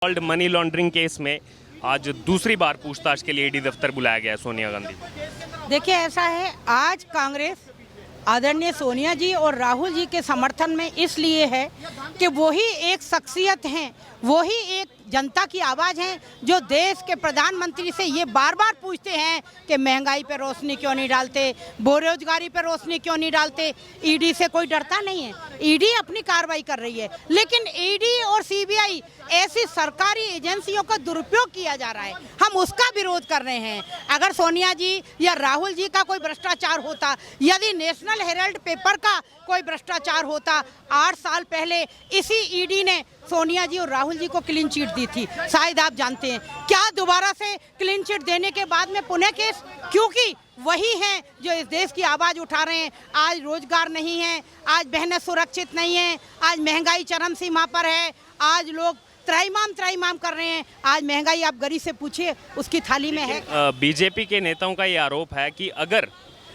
Called money laundering case में आज दूसरी बार पूछताछ के लिए ईडी दफ्तर बुलाया गया है सोनिया गांधी को। देखिए ऐसा है, आज कांग्रेस आदरणीय सोनिया जी और राहुल जी के समर्थन में इसलिए है कि वही एक शख्सियत हैं, वही एक जनता की आवाज़ हैं जो देश के प्रधानमंत्री से ये बार बार पूछते हैं कि महंगाई पे रोशनी क्यों नहीं डालते, बेरोजगारी पे रोशनी क्यों नहीं डालते। ईडी से कोई डरता नहीं है, ईडी अपनी कार्रवाई कर रही है, लेकिन ईडी और सीबीआई ऐसी सरकारी एजेंसियों का दुरुपयोग किया जा रहा है, हम उसका विरोध कर रहे हैं। अगर सोनिया जी या राहुल जी का कोई भ्रष्टाचार होता, यदि नेशनल हेराल्ड पेपर का कोई भ्रष्टाचार होता, 8 साल पहले इसी ईडी ने सोनिया जी और राहुल जी को क्लीन चिट दी थी, शायद आप जानते हैं। क्या दोबारा से क्लीन चिट देने के बाद में पुनः केस? क्योंकि वही हैं जो इस देश की आवाज़ उठा रहे हैं। आज रोजगार नहीं है, आज बहनें सुरक्षित नहीं हैं, आज महंगाई चरम सीमा पर है, आज लोग त्राईमाम कर रहे हैं। आज महंगाई आप गरीब से पूछिए, उसकी थाली में है। बीजेपी के नेताओं का ये आरोप है कि अगर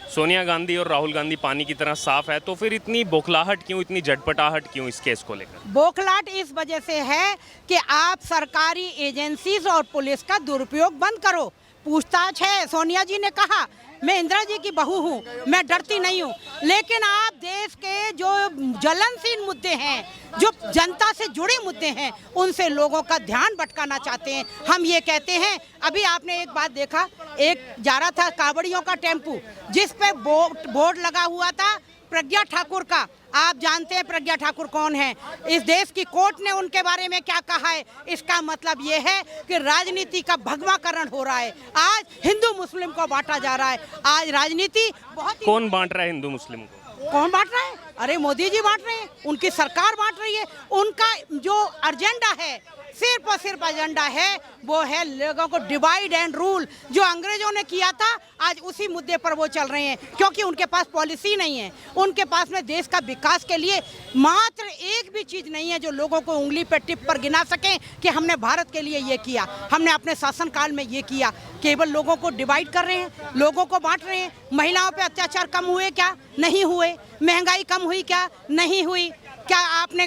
सोनिया गांधी और राहुल गांधी पानी की तरह साफ है तो फिर इतनी बौखलाहट क्यों, इतनी झटपटाहट क्यों इस केस को लेकर? बौखलाहट इस वजह से है कि आप सरकारी एजेंसीज और पुलिस का दुरुपयोग बंद करो। पूछताछ है, सोनिया जी ने कहा मैं इंदिरा जी की बहू हूँ, मैं डरती नहीं हूँ, लेकिन आप देश के जो ज्वलनशील मुद्दे हैं, जो जनता से जुड़े मुद्दे हैं, उनसे लोगों का ध्यान भटकाना चाहते हैं। हम ये कहते हैं, अभी आपने एक बात देखा, एक जा रहा था कांवड़ियों का टेम्पू जिस पे बोर्ड लगा हुआ था प्रज्ञा ठाकुर का। आप जानते हैं प्रज्ञा ठाकुर कौन है? इस देश की कोर्ट ने उनके बारे में क्या कहा है? इसका मतलब ये है कि राजनीति का भगवाकरण हो रहा है। आज हिंदू मुस्लिम को बांटा जा रहा है। आज राजनीति बहुत कौन बांट रहा है हिंदू मुस्लिम को? कौन बांट रहा है? अरे मोदी जी बांट रहे हैं, उनकी सरकार बांट रही है। उनका जो एजेंडा है, सिर्फ और सिर्फ एजेंडा है, वो है लोगों को डिवाइड एंड रूल। जो अंग्रेजों ने किया था, आज उसी मुद्दे पर वो चल रहे हैं, क्योंकि उनके पास पॉलिसी नहीं है। उनके पास में देश का विकास के लिए मात्र एक भी चीज़ नहीं है जो लोगों को उंगली पर टिप पर गिना सकें कि हमने भारत के लिए ये किया, हमने अपने शासनकाल में ये किया। केवल लोगों को डिवाइड कर रहे हैं, लोगों को बांट रहे हैं। महिलाओं पे अत्याचार कम हुए क्या? नहीं हुए। महंगाई कम हुई क्या? नहीं हुई। क्या आपने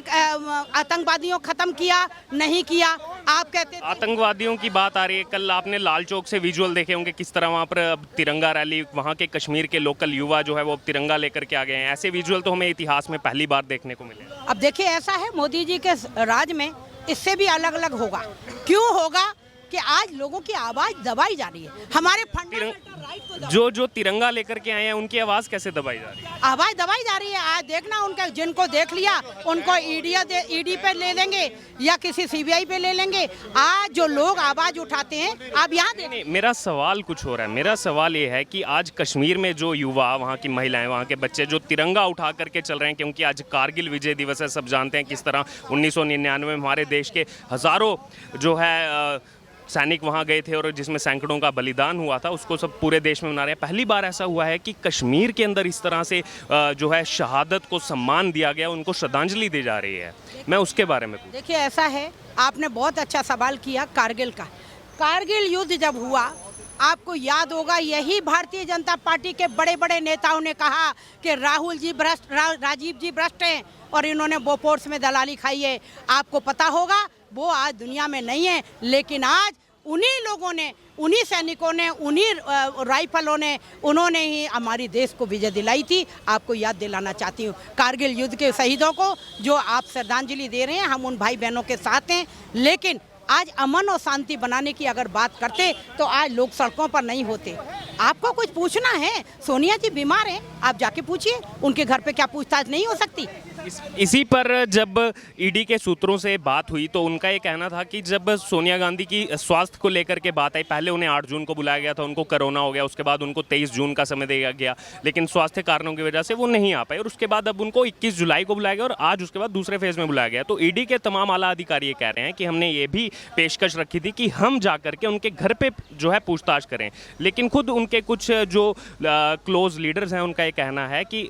आतंकवादियों खत्म किया? नहीं किया। आप कहते आतंकवादियों की बात आ रही है। कल आपने लाल चौक से विजुअल देखे होंगे किस तरह वहाँ पर अब तिरंगा रैली, वहाँ के कश्मीर के लोकल युवा जो है वो अब तिरंगा लेकर के आ गए हैं। ऐसे विजुअल तो हमें इतिहास में पहली बार देखने को मिले। अब देखिए ऐसा है, मोदी जी के राज में इससे भी अलग अलग होगा। क्यों होगा? कि आज लोगों की आवाज़ दबाई जा रही है। हमारे फंडामेंटल राइट को जो तिरंगा लेकर के आए हैं उनकी आवाज़ कैसे दबाई जा रही है? आवाज़ दबाई जा रही है। आज देखना, उनके जिनको देख लिया उनको ईडी पे ले लेंगे या किसी सीबीआई पे ले लेंगे। आज जो लोग आवाज़ उठाते हैं, आप यहाँ देखें। मेरा सवाल कुछ हो रहा है। मेरा सवाल ये है कि आज कश्मीर में जो युवा, वहाँ की महिलाएं, वहाँ के बच्चे जो तिरंगा उठा करके चल रहे हैं, क्योंकि आज कारगिल विजय दिवस है, सब जानते हैं किस तरह 1999 में हमारे देश के हज़ारों जो है सैनिक वहाँ गए थे और जिसमें सैकड़ों का बलिदान हुआ था, उसको सब पूरे देश में मना रहे हैं। पहली बार ऐसा हुआ है कि कश्मीर के अंदर इस तरह से जो है शहादत को सम्मान दिया गया, उनको श्रद्धांजलि दी जा रही है। मैं उसके बारे में देखिए ऐसा है, आपने बहुत अच्छा सवाल किया कारगिल का। कारगिल युद्ध जब हुआ, आपको याद होगा, यही भारतीय जनता पार्टी के बड़े बड़े नेताओं ने कहा कि राहुल जी भ्रष्ट, राजीव जी भ्रष्ट हैं और इन्होंने बोफोर्स में दलाली खाई है। आपको पता होगा वो आज दुनिया में नहीं है, लेकिन आज उन्हीं लोगों ने, उन्हीं सैनिकों ने, उन्हीं राइफलों ने, उन्होंने ही हमारी देश को विजय दिलाई थी। आपको याद दिलाना चाहती हूँ कारगिल युद्ध के शहीदों को, जो आप श्रद्धांजलि दे रहे हैं। हम उन भाई बहनों के साथ हैं, लेकिन आज अमन और शांति बनाने की अगर बात करते तो आज लोग सड़कों पर नहीं होते। आपको कुछ पूछना है, सोनिया जी बीमार हैं, आप जाके पूछिए, उनके घर पे क्या पूछताछ नहीं हो सकती? इसी पर जब ईडी के सूत्रों से बात हुई तो उनका ये कहना था कि जब सोनिया गांधी की स्वास्थ्य को लेकर के बात आई, पहले उन्हें 8 जून को बुलाया गया था, उनको कोरोना हो गया, उसके बाद उनको 23 जून का समय दिया गया, लेकिन स्वास्थ्य कारणों की वजह से वो नहीं आ पाए और उसके बाद अब उनको 21 जुलाई को बुलाया गया और आज उसके बाद दूसरे फेज में बुलाया गया। तो ईडी के तमाम आला अधिकारी ये कह रहे हैं कि हमने ये भी पेशकश रखी थी कि हम जा करके उनके घर पे जो है पूछताछ करें, लेकिन खुद उनके कुछ जो क्लोज लीडर्स हैं उनका ये कहना है कि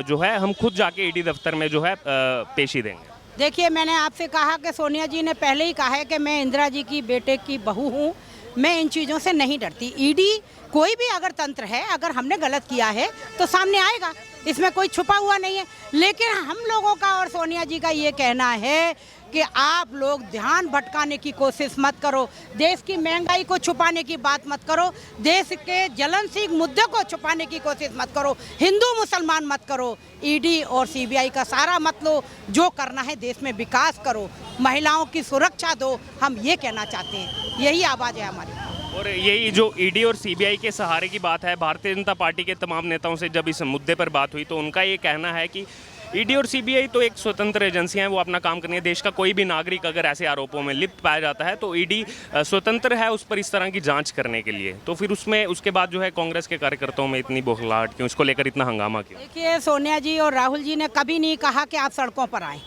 जो है हम खुद जाके ईडी दफ्तर में जो है पेशी देंगे। देखिए, मैंने आपसे कहा कि सोनिया जी ने पहले ही कहा है कि मैं इंदिरा जी की बेटे की बहू हूँ, मैं इन चीज़ों से नहीं डरती। ईडी कोई भी अगर तंत्र है, अगर हमने गलत किया है तो सामने आएगा। इसमें कोई छुपा हुआ नहीं है। लेकिन हम लोगों का और सोनिया जी का ये कहना है कि आप लोग ध्यान भटकाने की कोशिश मत करो, देश की महंगाई को छुपाने की बात मत करो, देश के ज्वलनशील मुद्दे को छुपाने की कोशिश मत करो, हिंदू मुसलमान मत करो, ईडी और सीबीआई का सारा मत लो, जो करना है देश में विकास करो, महिलाओं की सुरक्षा दो, हम ये कहना चाहते हैं, यही आवाज़ है हमारी। और यही जो ईडी और सीबीआई के सहारे की बात है, भारतीय जनता पार्टी के तमाम नेताओं से जब इस मुद्दे पर बात हुई तो उनका ये कहना है कि ईडी और सीबीआई तो एक स्वतंत्र एजेंसियां हैं, वो अपना काम करनी है। देश का कोई भी नागरिक अगर ऐसे आरोपों में लिप्त पाया जाता है तो ईडी स्वतंत्र है उस पर इस तरह की जांच करने के लिए। तो फिर उसमें उसके बाद जो है कांग्रेस के कार्यकर्ताओं में इतनी बौखलाहट क्यों, इसको लेकर इतना हंगामा क्यों? देखिए, सोनिया जी और राहुल जी ने कभी नहीं कहा कि आप सड़कों पर आए,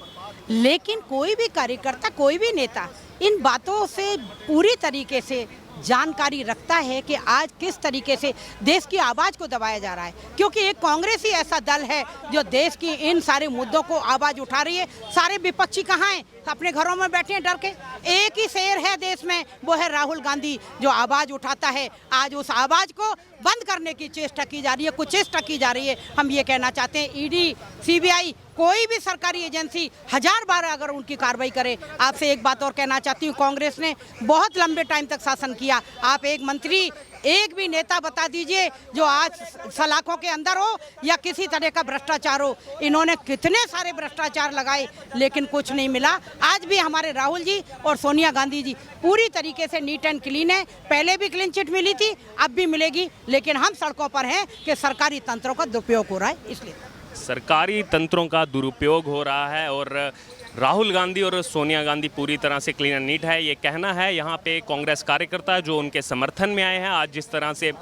लेकिन कोई भी कार्यकर्ता, कोई भी नेता इन बातों से पूरी तरीके से जानकारी रखता है कि आज किस तरीके से देश की आवाज़ को दबाया जा रहा है, क्योंकि एक कांग्रेस ही ऐसा दल है जो देश की इन सारे मुद्दों को आवाज़ उठा रही है। सारे विपक्षी कहाँ हैं? अपने घरों में बैठे हैं डर के। एक ही शेर है देश में, वो है राहुल गांधी, जो आवाज़ उठाता है। आज उस आवाज़ को बंद करने की चेष्टा की जा रही है, कुचेष्टा की जा रही है। हम ये कहना चाहते हैं, ईडी, सीबीआई, कोई भी सरकारी एजेंसी 1000 बार अगर उनकी कार्रवाई करे। आपसे एक बात और कहना चाहती हूँ, कांग्रेस ने बहुत लंबे टाइम तक शासन किया। आप एक मंत्री, एक भी नेता बता दीजिए जो आज सलाखों के अंदर हो या किसी तरह का भ्रष्टाचार हो। इन्होंने कितने सारे भ्रष्टाचार लगाए लेकिन कुछ नहीं मिला। आज भी हमारे राहुल जी और सोनिया गांधी जी पूरी तरीके से नीट एंड क्लीन है। पहले भी क्लीन चिट मिली थी, अब भी मिलेगी, लेकिन हम सड़कों पर हैं कि सरकारी तंत्रों का दुरुपयोग हो रहा है। इसलिए सरकारी तंत्रों का दुरुपयोग हो रहा है और राहुल गांधी और सोनिया गांधी पूरी तरह से क्लीन एंड नीट है, ये कहना है यहाँ पे कांग्रेस कार्यकर्ता जो उनके समर्थन में आए हैं। आज जिस तरह से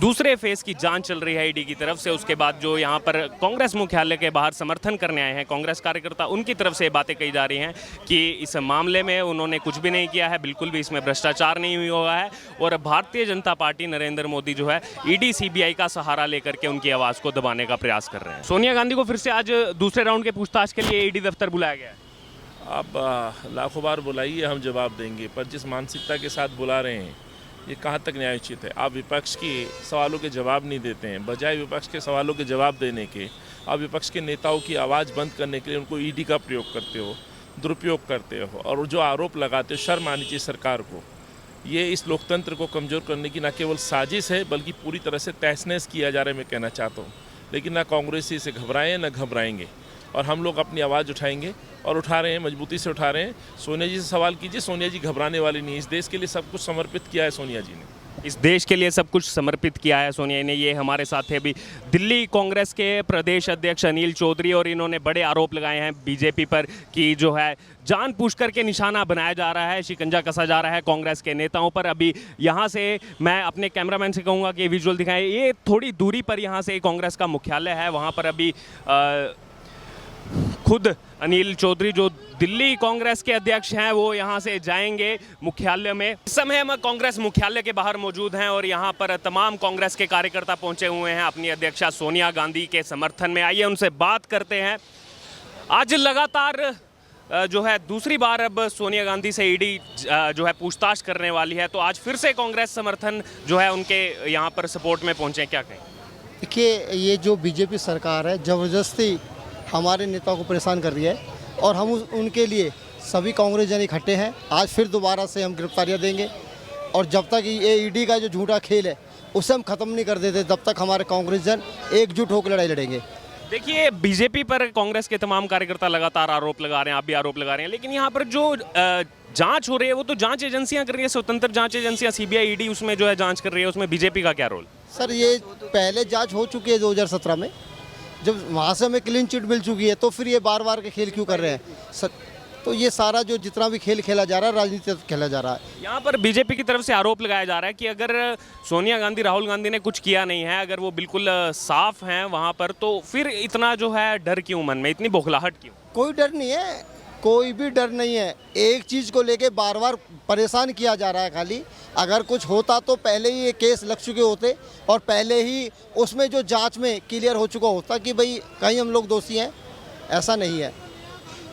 दूसरे फेज की जांच चल रही है ईडी की तरफ से, उसके बाद जो यहाँ पर कांग्रेस मुख्यालय के बाहर समर्थन करने आए हैं कांग्रेस कार्यकर्ता, उनकी तरफ से बातें कही जा रही हैं कि इस मामले में उन्होंने कुछ भी नहीं किया है, बिल्कुल भी इसमें भ्रष्टाचार नहीं हुआ है। और भारतीय जनता पार्टी, नरेंद्र मोदी जो है ईडी सीबीआई का सहारा लेकर के उनकी आवाज़ को दबाने का प्रयास कर रहे हैं। सोनिया गांधी को फिर से आज दूसरे राउंड के पूछताछ के लिए ईडी दफ्तर बुलाया गया है। आप लाखों बार बुलाइए, हम जवाब देंगे, पर जिस मानसिकता के साथ बुला रहे हैं ये कहाँ तक न्यायोचित है? आप विपक्ष के सवालों के जवाब नहीं देते हैं, बजाय विपक्ष के सवालों के जवाब देने के आप विपक्ष के नेताओं की आवाज़ बंद करने के लिए उनको ईडी का प्रयोग करते हो, दुरुपयोग करते हो और जो आरोप लगाते हो। शर्म आनी चाहिए सरकार को। ये इस लोकतंत्र को कमज़ोर करने की न केवल साजिश है बल्कि पूरी तरह से तहस नहस किया जा रहा है, मैं कहना चाहता हूँ। लेकिन ना कांग्रेस इसे घबराएं न घबराएंगे और हम लोग अपनी आवाज़ उठाएंगे और उठा रहे हैं, मजबूती से उठा रहे हैं। सोनिया जी से सवाल कीजिए, सोनिया जी घबराने वाली नहीं है। इस देश के लिए सब कुछ समर्पित किया है सोनिया जी ने। इस देश के लिए सब कुछ समर्पित किया है सोनिया ने। ये हमारे साथ है अभी दिल्ली कांग्रेस के प्रदेश अध्यक्ष अनिल चौधरी, और इन्होंने बड़े आरोप लगाए हैं बीजेपी पर कि जो है जानबूझ करके निशाना बनाया जा रहा है, शिकंजा कसा जा रहा है कांग्रेस के नेताओं पर। अभी यहाँ से मैं अपने कैमरामैन से कहूँगा कि विजुअल दिखाएं। ये थोड़ी दूरी पर यहाँ से कांग्रेस का मुख्यालय है, वहाँ पर अभी खुद अनिल चौधरी जो दिल्ली कांग्रेस के अध्यक्ष हैं वो यहाँ से जाएंगे मुख्यालय में। इस समय हम कांग्रेस मुख्यालय के बाहर मौजूद हैं और यहाँ पर तमाम कांग्रेस के कार्यकर्ता पहुँचे हुए हैं अपनी अध्यक्षा सोनिया गांधी के समर्थन में। आइए उनसे बात करते हैं। आज लगातार जो है दूसरी बार अब सोनिया गांधी से ईडी जो है पूछताछ करने वाली है, तो आज फिर से कांग्रेस समर्थन जो है उनके यहाँ पर सपोर्ट में पहुँचे, क्या कहें? देखिए, ये जो बीजेपी सरकार है ज़बरदस्ती हमारे नेताओं को परेशान कर रही है और हम उनके लिए सभी कांग्रेस जन इकट्ठे हैं। आज फिर दोबारा से हम गिरफ्तारियां देंगे और जब तक ये ईडी का जो झूठा खेल है उसे हम ख़त्म नहीं कर देते तब तक हमारे कांग्रेस जन एकजुट होकर लड़ाई लड़ेंगे। देखिए, बीजेपी पर कांग्रेस के तमाम कार्यकर्ता लगातार आरोप लगा रहे हैं, आप भी आरोप लगा रहे हैं, लेकिन यहाँ पर जो जांच हो रही है वो तो जांच एजेंसियां कर रही है, स्वतंत्र जांच एजेंसियां सीबीआई ईडी उसमें जो है जांच कर रही है, उसमें बीजेपी का क्या रोल? सर, ये पहले जाँच हो चुकी है 2017 में, जब वहाँ से हमें क्लीन चिट मिल चुकी है, तो फिर ये बार बार के खेल क्यों कर रहे हैं सर? तो ये सारा जो जितना भी खेल खेला जा रहा है राजनीति खेला जा रहा है। यहाँ पर बीजेपी की तरफ से आरोप लगाया जा रहा है कि अगर सोनिया गांधी, राहुल गांधी ने कुछ किया नहीं है, अगर वो बिल्कुल साफ हैं वहाँ पर, तो फिर इतना जो है डर क्यों मन में, इतनी बौखलाहट क्यों? कोई डर नहीं है, कोई भी डर नहीं है। एक चीज़ को लेके बार बार परेशान किया जा रहा है खाली। अगर कुछ होता तो पहले ही ये केस लग चुके होते और पहले ही उसमें जो जांच में क्लियर हो चुका होता कि भाई कहीं हम लोग दोषी हैं। ऐसा नहीं है।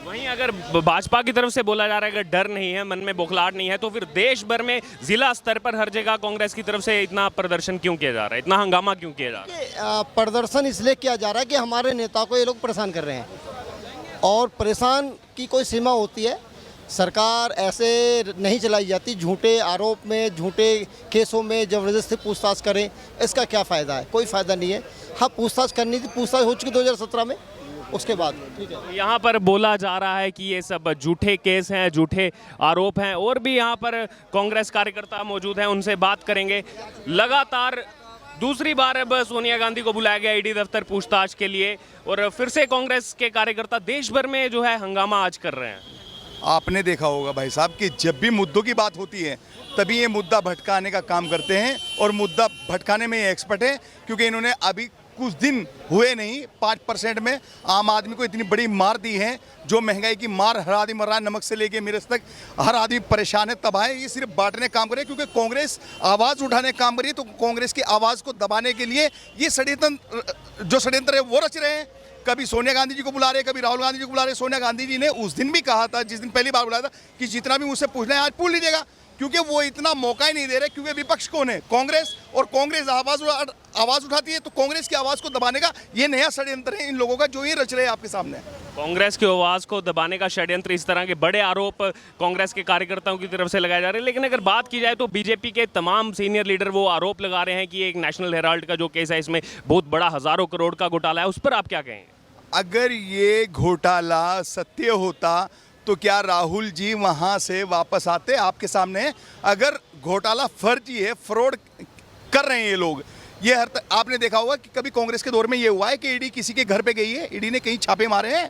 वहीं अगर भाजपा की तरफ से बोला जा रहा है अगर डर नहीं है, मन में बौखलाहट नहीं है, तो फिर देश भर में जिला स्तर पर हर जगह कांग्रेस की तरफ से इतना प्रदर्शन क्यों किया जा रहा है, इतना हंगामा क्यों किया जा रहा है? प्रदर्शन इसलिए किया जा रहा है कि हमारे नेता को ये लोग परेशान कर रहे हैं, और परेशान की कोई सीमा होती है। सरकार ऐसे नहीं चलाई जाती, झूठे आरोप में, झूठे केसों में ज़बरदस्ती पूछताछ करें, इसका क्या फ़ायदा है? कोई फ़ायदा नहीं है। हाँ, पूछताछ करनी थी, पूछताछ हो चुकी 2017 में, उसके बाद ठीक है। यहाँ पर बोला जा रहा है कि ये सब झूठे केस हैं, झूठे आरोप हैं, और भी यहाँ पर कांग्रेस कार्यकर्ता मौजूद हैं, उनसे बात करेंगे। लगातार दूसरी बार अब सोनिया गांधी को बुलाया गया ईडी दफ्तर पूछताछ के लिए, और फिर से कांग्रेस के कार्यकर्ता देश भर में जो है हंगामा आज कर रहे हैं। आपने देखा होगा भाई साहब कि जब भी मुद्दों की बात होती है तभी ये मुद्दा भटकाने का काम करते हैं, और मुद्दा भटकाने में ये एक्सपर्ट है, क्योंकि इन्होंने अभी कुछ दिन हुए नहीं 5% में आम आदमी को इतनी बड़ी मार दी है। जो महंगाई की मार, हर आदमी मर रहा है, नमक से लेके मिर्च तक हर आदमी परेशान है, तबाह है। ये सिर्फ बांटने का काम करे, क्योंकि कांग्रेस आवाज़ उठाने का काम करी, तो कांग्रेस की आवाज़ को दबाने के लिए ये षड्यंत्र है वो रच रहे हैं। कभी सोनिया गांधी जी को बुला रहे, कभी राहुल गांधी जी को बुला रहे। सोनिया गांधी जी ने उस दिन भी कहा था, जिस दिन पहली बार बुलाया था, कि जितना भी मुझसे पूछना है आज पूछ लीजिएगा, क्योंकि वो इतना मौका ही नहीं दे रहे। क्योंकि विपक्ष कौन है? कांग्रेस, और कांग्रेस आवाज़ उठाती है, तो कांग्रेस की आवाज़ को दबाने का ये नया षड्यंत्र है इन लोगों का, जो ये रच रहे हैं आपके सामने। कांग्रेस की आवाज़ को दबाने का षड्यंत्र, इस तरह के बड़े आरोप कांग्रेस के कार्यकर्ताओं की तरफ से लगाए जा रहे हैं। लेकिन अगर बात की जाए तो बीजेपी के तमाम सीनियर लीडर वो आरोप लगा रहे हैं कि एक नेशनल हेराल्ड का जो केस है, इसमें बहुत बड़ा हज़ारों करोड़ का घोटाला है। उस पर आप क्या कहें? अगर ये घोटाला सत्य होता तो क्या राहुल जी वहाँ से वापस आते आपके सामने? अगर घोटाला फर्जी है, फ्रॉड कर रहे हैं ये लोग, ये आपने देखा होगा कि कभी कांग्रेस के दौर में ये हुआ है कि ईडी किसी के घर पे गई है, ईडी ने कहीं छापे मारे हैं?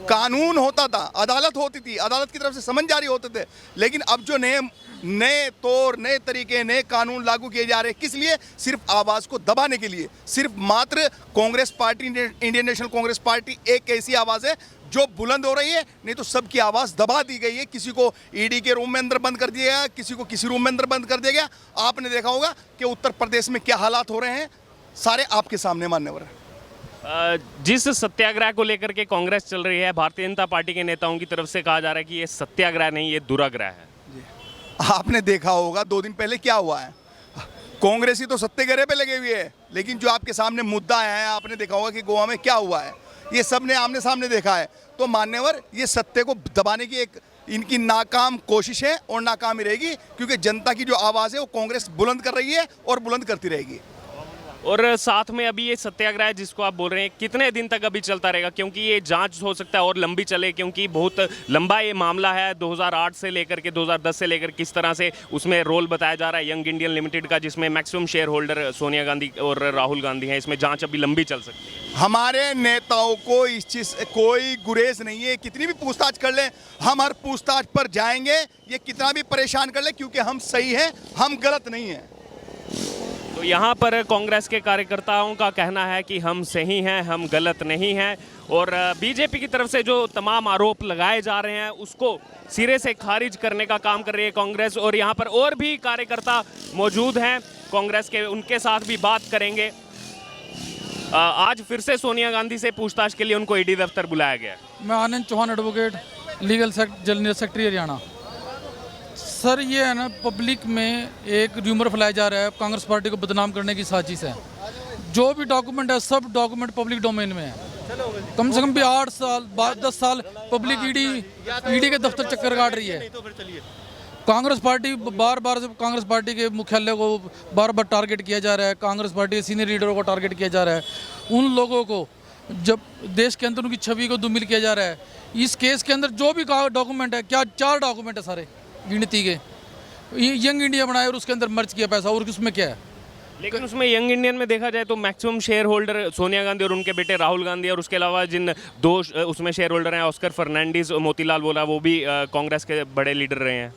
कानून होता था, अदालत होती थी, अदालत की तरफ से समन जारी होते थे। लेकिन अब जो नए तौर, नए तरीके, नए कानून लागू किए जा रहे हैं, किस लिए? सिर्फ आवाज़ को दबाने के लिए। सिर्फ मात्र Congress party, Indian national Congress party एक ऐसी आवाज़ है जो बुलंद हो रही है, नहीं तो सबकी आवाज़ दबा दी गई है। किसी को ईडी के रूम में अंदर बंद कर दिया गया, किसी को किसी रूम में अंदर बंद कर दिया गया। आपने देखा होगा कि उत्तर प्रदेश में क्या हालात हो रहे हैं, सारे आपके सामने मान्यवर है। जिस सत्याग्रह को लेकर के कांग्रेस चल रही है, भारतीय जनता पार्टी के नेताओं की तरफ से कहा जा रहा है कि ये सत्याग्रह नहीं, ये दुराग्रह है। आपने देखा होगा 2 दिन पहले क्या हुआ है। कांग्रेसी तो सत्याग्रह पे लगे हुए है, लेकिन जो आपके सामने मुद्दा आया है, आपने देखा होगा कि गोवा में क्या हुआ है, ये सब ने आमने सामने देखा है। तो मान्यवर, ये सत्य को दबाने की एक इनकी नाकाम कोशिश है, और नाकाम ही रहेगी, क्योंकि जनता की जो आवाज़ है वो कांग्रेस बुलंद कर रही है और बुलंद करती रहेगी। और साथ में अभी ये सत्याग्रह जिसको आप बोल रहे हैं, कितने दिन तक अभी चलता रहेगा? क्योंकि ये जांच हो सकता है और लंबी चले, क्योंकि बहुत लंबा ये मामला है। 2008 से लेकर के 2010 से लेकर किस तरह से उसमें रोल बताया जा रहा है यंग इंडियन लिमिटेड का, जिसमें maximum share holder Sonia Gandhi और राहुल गांधी हैं। इसमें जांच अभी लंबी चल सकती है। हमारे नेताओं को इस चीज़ से कोई गुरेज नहीं है। कितनी भी पूछताछ कर ले, हम हर पूछताछ पर जाएंगे, ये कितना भी परेशान कर ले, क्योंकि हम सही हैं, हम गलत नहीं हैं। तो यहाँ पर कांग्रेस के कार्यकर्ताओं का कहना है कि हम सही हैं, हम गलत नहीं हैं, और बीजेपी की तरफ से जो तमाम आरोप लगाए जा रहे हैं उसको सिरे से खारिज करने का काम कर रही है कांग्रेस। और यहाँ पर और भी कार्यकर्ता मौजूद हैं कांग्रेस के, उनके साथ भी बात करेंगे। आज फिर से सोनिया गांधी से पूछताछ के लिए उनको ईडी दफ्तर बुलाया गया। मैं Anand Chauhan, advocate, legal general secretary Haryana. Sir, ये है ना, पब्लिक में एक र्यूमर फैलाया जा रहा है, कांग्रेस पार्टी को बदनाम करने की साजिश है। जो भी डॉक्यूमेंट है, सब डॉक्यूमेंट पब्लिक डोमेन में है। कम से कम भी 8 साल 10 साल पब्लिक ईडी के दफ्तर चक्कर काट रही है। कांग्रेस पार्टी बार बार कांग्रेस पार्टी के मुख्यालय को बार बार टारगेट किया जा रहा है, कांग्रेस पार्टी के सीनियर लीडरों को टारगेट किया जा रहा है। उन लोगों को जब देश के अंदर उनकी छवि को धूमिल किया जा रहा है। इस केस के अंदर जो भी डॉक्यूमेंट है, क्या 4 डॉक्यूमेंट है सारे गिनती के, यंग इंडिया बनाया और उसके अंदर मर्ज किया पैसा, और उसमें क्या है? लेकिन उसमें यंग इंडियन में देखा जाए तो maximum share holder Sonia Gandhi और उनके बेटे राहुल गांधी, और उसके अलावा जिन 2 उसमें शेयर होल्डर हैं, ऑस्कर फर्नांडिस, मोतीलाल वोरा, वो भी कांग्रेस के बड़े लीडर रहे हैं।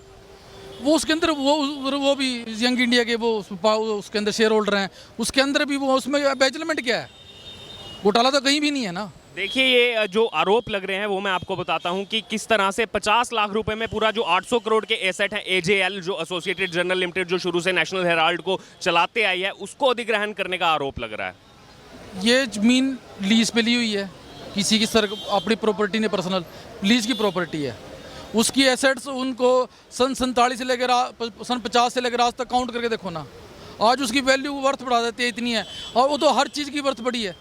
वो उसके अंदर वो भी यंग इंडिया के वो उसके अंदर शेयर होल्डर हैं, उसके अंदर भी वो, उसमें एम्बेजलमेंट क्या है? घोटाला तो कहीं भी नहीं है ना। देखिए, ये जो आरोप लग रहे हैं वो मैं आपको बताता हूं कि किस तरह से 50 लाख रुपए में पूरा जो 800 करोड़ के एसेट है एजेएल, जो एसोसिएटेड जर्नल लिमिटेड, जो शुरू से नेशनल हेराल्ड को चलाते आई है, उसको अधिग्रहण करने का आरोप लग रहा है। ये जमीन लीज पे ली हुई है, किसी की सर अपनी प्रॉपर्टी नहीं, पर्सनल लीज की प्रॉपर्टी है, उसकी एसेट्स उनको सन 47 से लेकर सन 50 से लेकर आज तक काउंट करके देखो ना, आज उसकी वैल्यू वर्थ बढ़ा देती है इतनी है, और वो तो हर चीज़ की वर्थ बढ़ी है।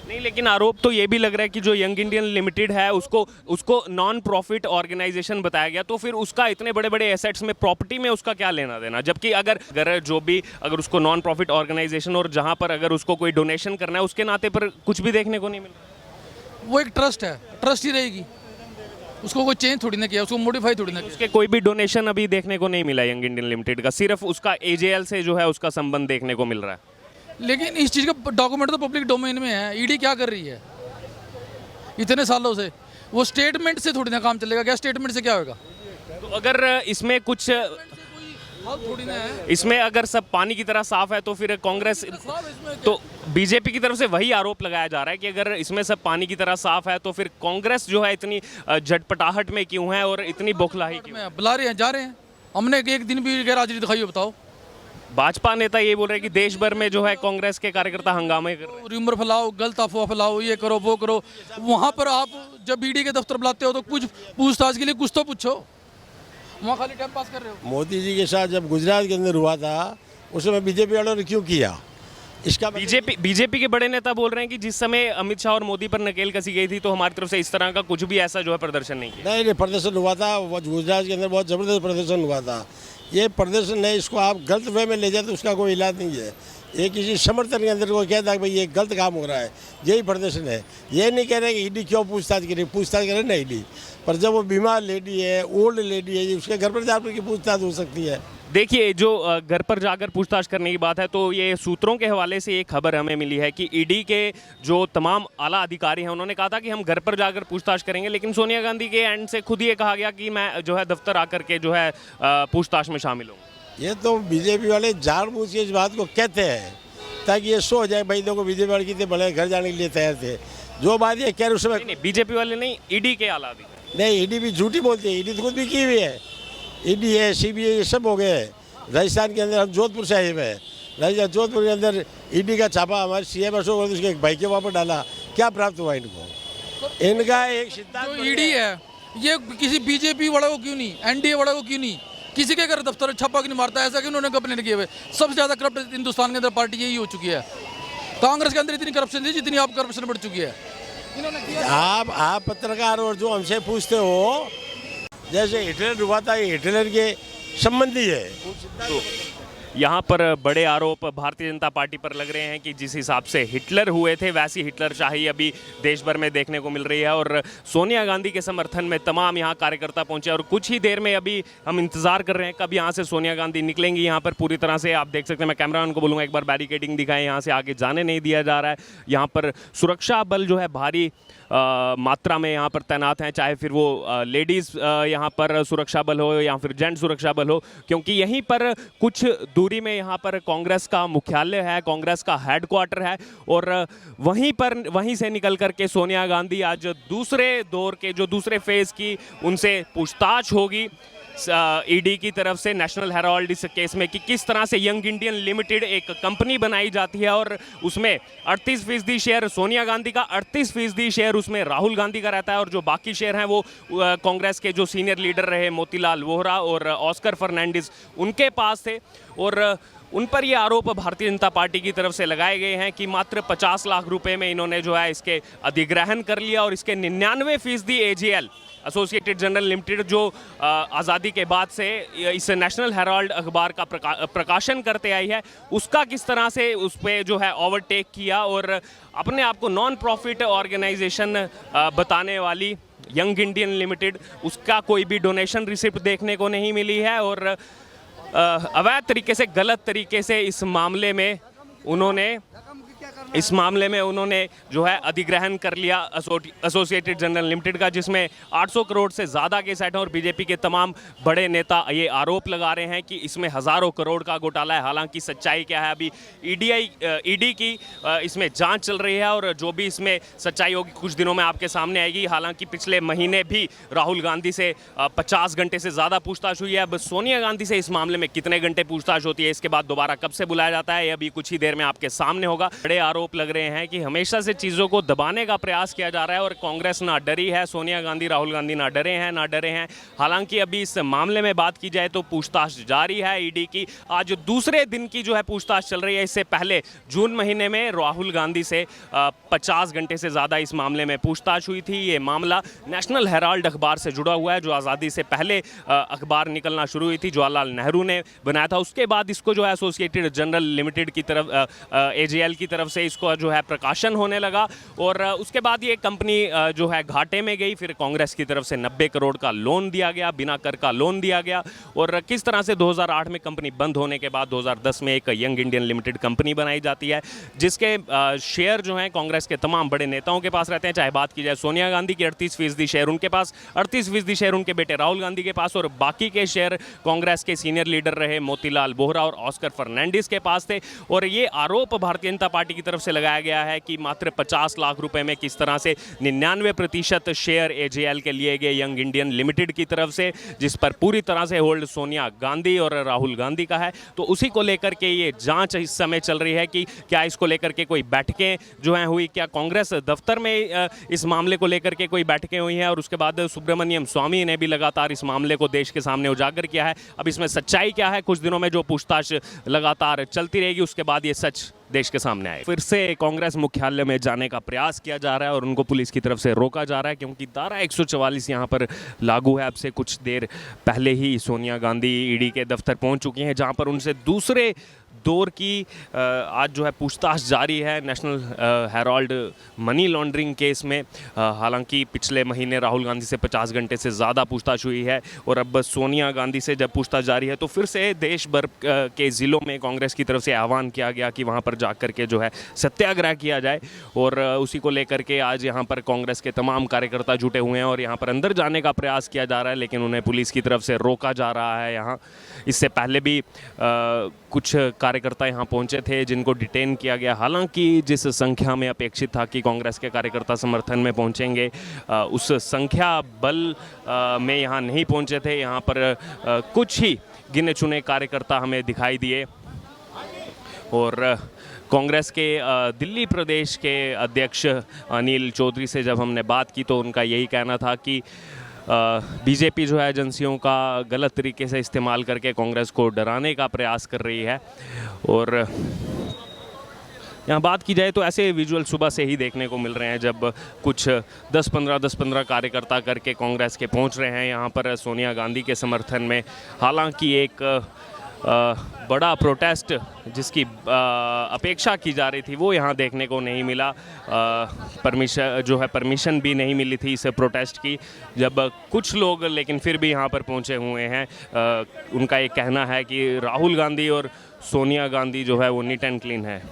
नहीं, लेकिन आरोप तो ये भी लग रहा है कि जो यंग इंडियन लिमिटेड है उसको नॉन प्रॉफिट ऑर्गेनाइजेशन बताया गया, तो फिर उसका इतने बड़े बड़े एसेट्स में प्रॉपर्टी में उसका क्या लेना देना, जबकि अगर उसको नॉन प्रॉफिट ऑर्गेनाइजेशन और जहां पर अगर उसको कोई डोनेशन करना है उसके नाते पर कुछ भी देखने को नहीं मिल रहा। वो एक ट्रस्ट है, ट्रस्ट ही रहेगी, उसको कोई चेंज थोड़ी ना किया, उसको मॉडिफाई थोड़ी ना किया। उसके कोई भी डोनेशन अभी देखने को नहीं मिला यंग इंडियन लिमिटेड का, सिर्फ उसका एजेएल से जो है उसका संबंध देखने को मिल रहा है। लेकिन इस चीज़ का डॉक्यूमेंट तो पब्लिक डोमेन में है, ईडी क्या कर रही है इतने सालों से? वो स्टेटमेंट से थोड़ी ना काम चलेगा, क्या स्टेटमेंट से क्या होगा? तो अगर इसमें कुछ थोड़ी ना है, इसमें अगर सब पानी की तरह साफ है तो फिर कांग्रेस तो बीजेपी की तरफ से वही आरोप लगाया जा रहा है कि अगर इसमें सब पानी की तरह साफ है तो फिर कांग्रेस जो है इतनी झटपटाहट में क्यों है और इतनी बौखलाही क्यों? में बुला रहे हैं, जा रहे हैं, हमने एक दिन भी गैरहाजिरी दिखाई हो, बताओ। भाजपा नेता ये बोल रहे हैं कि देश भर में जो है कांग्रेस के कार्यकर्ता हंगामे कर रहे हैं। र्यूमर फैलाओ, गलत अफवाह फैलाओ, ये करो वो करो। वहाँ पर आप जब ईडी के दफ्तर बुलाते हो तो कुछ पूछताछ के लिए कुछ तो पूछो, वहाँ खाली टाइम पास कर रहे हो। मोदी जी के साथ जब गुजरात के अंदर हुआ था उस समय बीजेपी वालों ने क्यों किया? इसका बीजेपी के बड़े नेता बोल रहे हैं कि जिस समय अमित शाह और मोदी पर नकेल कसी गई थी तो हमारी तरफ से इस तरह का कुछ भी ऐसा जो है प्रदर्शन नहीं किया। नहीं, प्रदर्शन हुआ था, वो गुजरात के अंदर बहुत ज़बरदस्त प्रदर्शन हुआ था। ये प्रदर्शन है, इसको आप गलत वे में ले जाए तो उसका कोई इलाज नहीं है। ये किसी समर्थन के अंदर को कहता है भाई ये गलत काम हो रहा है, यही प्रदर्शन है। ये नहीं कह रहे कि ईडी क्यों पूछताछ करे ना ईडी, पर जब वो बीमार लेडी है, ओल्ड लेडी है, उसके घर पर जाकर की पूछताछ हो सकती है। देखिए, जो घर पर जाकर पूछताछ करने की बात है तो ये सूत्रों के हवाले से एक खबर हमें मिली है कि ईडी के जो तमाम आला अधिकारी हैं उन्होंने कहा था कि हम घर पर जाकर पूछताछ करेंगे, लेकिन सोनिया गांधी के एंड से खुद ये कहा गया कि मैं जो है दफ्तर आकर के जो है पूछताछ में शामिल हूँ। ये तो बीजेपी वाले जानबूझ के इस बात को कहते हैं ताकि ये शो हो जाए भाई देखो बीजेपी वाले कितने बड़े घर जाने के लिए तैयार थे। जो बात ये कह रहे उस समय नहीं, बीजेपी वाले नहीं, ईडी के आला अधिकारी। नहीं, ईडी भी झूठी बोलती है, ईडी तो खुद भी की हुई है। ईडी है, सीबीआई, ये सब हो गए। राजस्थान के अंदर हम जोधपुर से आए हुए हैं, राजस्थान जोधपुर के अंदर ईडी का छापा हमारे सीएम अशोक उसके एक भाई के वहाँ पर डाला। क्या प्राप्त हुआ इनको? इनका एक सिद्धांत जो ईडी है ये किसी बीजेपी वाले को क्यों नहीं, एनडीए वाले को क्यों नहीं, किसी के घर दफ्तर छापा क्यों नहीं मारता? ऐसा क्यों उन्होंने कपने किए हुए? सबसे ज़्यादा करप्ट हिंदुस्तान के अंदर पार्टी यही हो चुकी है। कांग्रेस के अंदर इतनी करप्शन थी जितनी आप करप्शन बढ़ चुकी है। आप पत्रकार और जो हमसे पूछते हो जैसे हिटलर हुआ था, ये हिटलर के संबंधी है। तो यहाँ पर बड़े आरोप भारतीय जनता पार्टी पर लग रहे हैं कि जिस हिसाब से हिटलर हुए थे वैसी हिटलरशाही अभी देश भर में देखने को मिल रही है और सोनिया गांधी के समर्थन में तमाम यहाँ कार्यकर्ता पहुंचे और कुछ ही देर में अभी हम इंतजार कर रहे हैं कब यहाँ से सोनिया गांधी निकलेंगी। यहाँ पर पूरी तरह से आप देख सकते हैं, मैं कैमरामैन को बोलूँगा एक बार बैरिकेडिंग दिखाएं, यहाँ से आगे जाने नहीं दिया जा रहा है। यहाँ पर सुरक्षा बल जो है भारी मात्रा में यहाँ पर तैनात हैं, चाहे फिर वो लेडीज़ यहाँ पर सुरक्षा बल हो या फिर जेंट्स सुरक्षा बल हो, क्योंकि यहीं पर कुछ दूरी में यहाँ पर कांग्रेस का मुख्यालय है, कांग्रेस का हेडक्वार्टर है और वहीं से निकल करके सोनिया गांधी आज दूसरे दौर के जो दूसरे फेज़ की उनसे पूछताछ होगी ईडी की तरफ से नेशनल हेराल्ड इस केस में कि किस तरह से यंग इंडियन लिमिटेड एक कंपनी बनाई जाती है और उसमें 38% शेयर सोनिया गांधी का, 38% शेयर उसमें राहुल गांधी का रहता है और जो बाकी शेयर हैं वो कांग्रेस के जो सीनियर लीडर रहे मोतीलाल वोहरा और ऑस्कर फर्नांडिस उनके पास थे। और उन पर ये आरोप भारतीय जनता पार्टी की तरफ से लगाए गए हैं कि मात्र 50 लाख रुपए में इन्होंने जो है इसके अधिग्रहण कर लिया और इसके 99% एजेएल एसोसिएटेड जनरल लिमिटेड जो आज़ादी के बाद से इस नेशनल हेराल्ड अखबार का प्रकाशन करते आई है उसका किस तरह से उस पर जो है ओवरटेक किया और अपने आप को नॉन प्रॉफिट ऑर्गेनाइजेशन बताने वाली यंग इंडियन लिमिटेड, उसका कोई भी डोनेशन रिसिप्ट देखने को नहीं मिली है और अवैध तरीके से, गलत तरीके से इस मामले में उन्होंने जो है अधिग्रहण कर लिया एसोसिएटेड जनरल लिमिटेड का, जिसमें 800 करोड़ से ज़्यादा के सेट हैं और बीजेपी के तमाम बड़े नेता ये आरोप लगा रहे हैं कि इसमें हज़ारों करोड़ का घोटाला है। हालांकि सच्चाई क्या है अभी ईडी की इसमें जांच चल रही है और जो भी इसमें सच्चाई होगी कुछ दिनों में आपके सामने आएगी। हालांकि पिछले महीने भी राहुल गांधी से 50 घंटे से ज़्यादा पूछताछ हुई है। अब सोनिया गांधी से इस मामले में कितने घंटे पूछताछ होती है, इसके बाद दोबारा कब से बुलाया जाता है, ये अभी कुछ ही देर में आपके सामने होगा। बड़े आरोप लग रहे हैं कि हमेशा से चीज़ों को दबाने का प्रयास किया जा रहा है और कांग्रेस ना डरी है, सोनिया गांधी राहुल गांधी ना डरे हैं। हालांकि अभी इस मामले में बात की जाए तो पूछताछ जारी है ईडी की। आज दूसरे दिन की जो है पूछताछ चल रही है। इससे पहले जून महीने में राहुल गांधी से 50 घंटे से ज़्यादा इस मामले में पूछताछ हुई थी। ये मामला नेशनल हेराल्ड अखबार से जुड़ा हुआ है, जो आज़ादी से पहले अखबार निकलना शुरू हुई थी, जवाहरलाल नेहरू ने बनाया था। उसके बाद इसको जो है एसोसिएटेड जनरल लिमिटेड की तरफ AJL की तरफ से इसको जो है प्रकाशन होने लगा और उसके बाद ये कंपनी जो है घाटे में गई। फिर कांग्रेस की तरफ से 90 करोड़ का लोन दिया गया, बिना कर का लोन दिया गया और किस तरह से 2008 में कंपनी बंद होने के बाद 2010 में एक यंग इंडियन लिमिटेड कंपनी बनाई जाती है, जिसके शेयर जो हैं कांग्रेस के तमाम बड़े नेताओं के पास रहते हैं। चाहे बात की जाए सोनिया गांधी की 38% शेयर उनके पास, 38% शेयर उनके बेटे राहुल गांधी के पास और बाकी के शेयर कांग्रेस के सीनियर लीडर रहे मोतीलाल वोहरा और ऑस्कर फर्नांडिस के पास थे। और ये आरोप भारतीय जनता पार्टी की तरफ से लगाया गया है कि मात्र 50 लाख रुपए में किस तरह से 99% शेयर AJL के लिए गए यंग इंडियन लिमिटेड की तरफ से, जिस पर पूरी तरह से होल्ड सोनिया गांधी और राहुल गांधी का है। तो उसी को लेकर के ये जांच इस समय चल रही है कि क्या इसको लेकर के कोई बैठकें जो हैं हुई, क्या कांग्रेस दफ्तर में इस मामले को लेकर के कोई बैठकें हुई हैं। और उसके बाद सुब्रमण्यम स्वामी ने भी लगातार इस मामले को देश के सामने उजागर किया है। अब इसमें सच्चाई क्या है, कुछ दिनों में जो पूछताछ लगातार चलती रहेगी उसके बाद ये सच देश के सामने आए। फिर से कांग्रेस मुख्यालय में जाने का प्रयास किया जा रहा है और उनको पुलिस की तरफ से रोका जा रहा है, क्योंकि धारा 144 यहाँ पर लागू है। अब से कुछ देर पहले ही सोनिया गांधी ईडी के दफ्तर पहुँच चुकी हैं, जहाँ पर उनसे दूसरे दौर की आज जो है पूछताछ जारी है national Herald money laundering case में। हालांकि पिछले महीने राहुल गांधी से 50 घंटे से ज़्यादा पूछताछ हुई है और अब सोनिया गांधी से जब पूछताछ जारी है तो फिर से देश भर के ज़िलों में कांग्रेस की तरफ से आह्वान किया गया कि वहां पर जाकर के जो है सत्याग्रह किया जाए। और उसी को लेकर के आज यहाँ पर कांग्रेस के तमाम कार्यकर्ता जुटे हुए हैं और यहाँ पर अंदर जाने का प्रयास किया जा रहा है, लेकिन उन्हें पुलिस की तरफ से रोका जा रहा है। यहाँ इससे पहले भी कुछ कार्यकर्ता यहाँ पहुँचे थे जिनको डिटेन किया गया। हालांकि जिस संख्या में अपेक्षित था कि कांग्रेस के कार्यकर्ता समर्थन में पहुँचेंगे, उस संख्या बल में यहाँ नहीं पहुँचे थे। यहाँ पर कुछ ही गिने चुने कार्यकर्ता हमें दिखाई दिए। और कांग्रेस के दिल्ली प्रदेश के अध्यक्ष अनिल चौधरी से जब हमने बात की तो उनका यही कहना था कि बीजेपी जो है एजेंसियों का गलत तरीके से इस्तेमाल करके कांग्रेस को डराने का प्रयास कर रही है। और यहाँ बात की जाए तो ऐसे विजुअल सुबह से ही देखने को मिल रहे हैं, जब कुछ 10-15 कार्यकर्ता करके कांग्रेस के पहुँच रहे हैं यहाँ पर सोनिया गांधी के समर्थन में। हालांकि एक बड़ा प्रोटेस्ट जिसकी अपेक्षा की जा रही थी वो यहाँ देखने को नहीं मिला। परमिशन भी नहीं मिली थी इस प्रोटेस्ट की, जब कुछ लोग लेकिन फिर भी यहाँ पर पहुँचे हुए हैं। उनका ये कहना है कि राहुल गांधी और सोनिया गांधी जो है वो नीट एंड क्लीन है।